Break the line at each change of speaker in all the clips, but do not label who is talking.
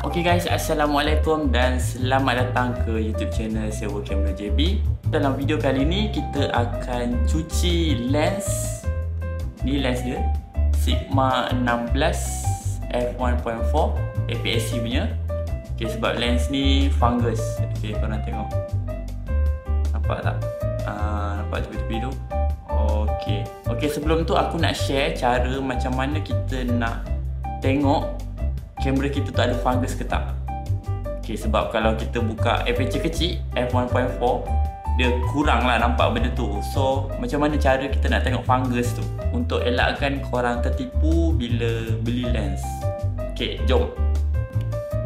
Okay guys, Assalamualaikum dan selamat datang ke YouTube channel Sewa Kamera JB. Dalam video kali ni kita akan cuci lens. Ni lens dia Sigma 16 f1.4 APS-C punya. Okay, sebab lens ni fungus. Okay, korang tengok. Nampak tak? Nampak tepi-tepi tu? Okay, sebelum tu aku nak share cara macam mana kita nak tengok kamera kita tu ada fungus ke tak. Okay, sebab kalau kita buka aperture kecil f1.4, dia kurang lah nampak benda tu. So macam mana cara kita nak tengok fungus tu untuk elakkan korang tertipu bila beli lens. Okay, jom.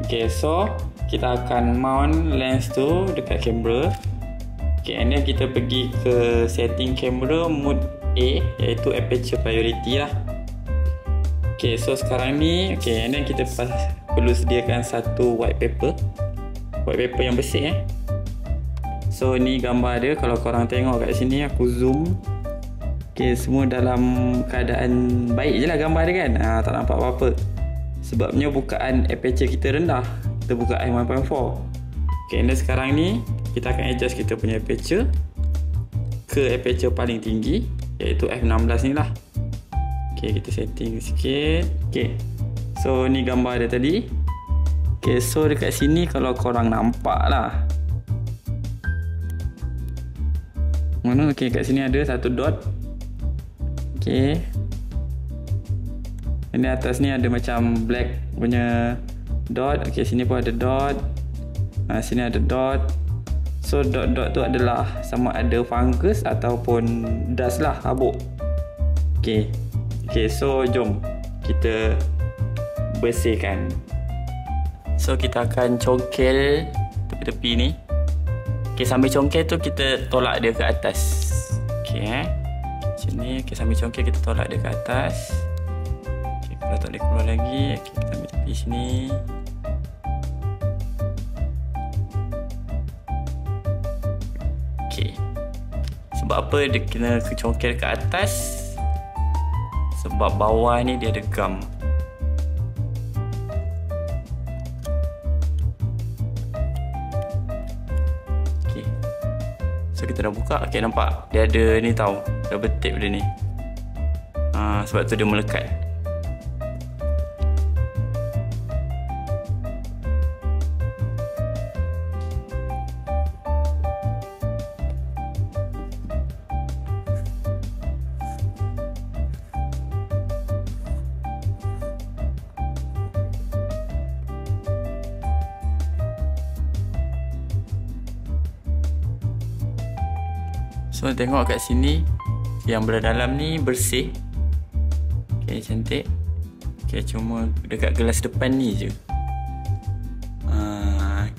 Okay, so kita akan mount lens tu dekat kamera. Okay, and then kita pergi ke setting kamera mode A, iaitu aperture priority lah. Okay, so sekarang ni, okay, and then kita perlu sediakan satu white paper yang bersih So ni gambar dia. Kalau korang tengok kat sini, aku zoom. Okay, semua dalam keadaan baik je lah gambar dia kan. Tak nampak apa-apa. Sebabnya bukaan aperture kita rendah. Kita buka f1.4. Okay, and then sekarang ni kita akan adjust kita punya aperture ke aperture paling tinggi, iaitu f16 ni lah. Okay, kita setting sikit. Okay, so ni gambar dia tadi. Okay, so dekat sini kalau korang nampak lah. Mana? Okay, kat sini ada satu dot. Okay, ini atas ni ada macam black punya dot. Okay, sini pun ada dot. Sini ada dot. So dot-dot tu adalah sama ada fungus ataupun dust lah, habuk. Okay, so jom kita bersihkan. So kita akan congkel tepi-tepi ni. Okay, sambil congkel tu kita tolak dia ke atas. Okay, macam ni. Okay, sambil congkel kita tolak dia ke atas. Okay, kalau tak boleh keluar lagi, okay, kita ambil tepi sini. Okay, sebab apa dia kena congkel ke atas? Sebab bawah ni dia ada gum. Okay, so kita dah buka. Okay, nampak dia ada ni tau, double tape dia ni. Sebab tu dia melekat. So tengok kat sini, yang belah dalam ni bersih. Okay, cantik. Okay, cuma dekat gelas depan ni je.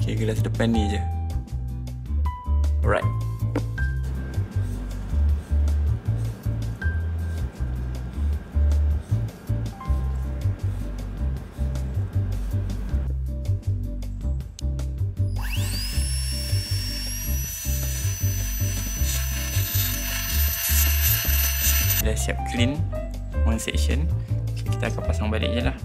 Okay, gelas depan ni je. Alright. Dah siap clean one section. Okay, kita akan pasang balik je lah.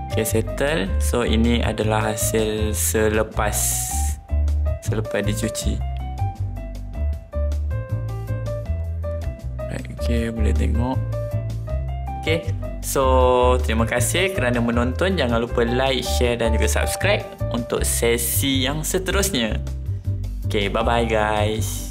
Okay, settle. So ini adalah hasil selepas dicuci. Right, okay, boleh tengok. Okay, so terima kasih kerana menonton. Jangan lupa like, share dan juga subscribe untuk sesi yang seterusnya. Okay, bye bye guys.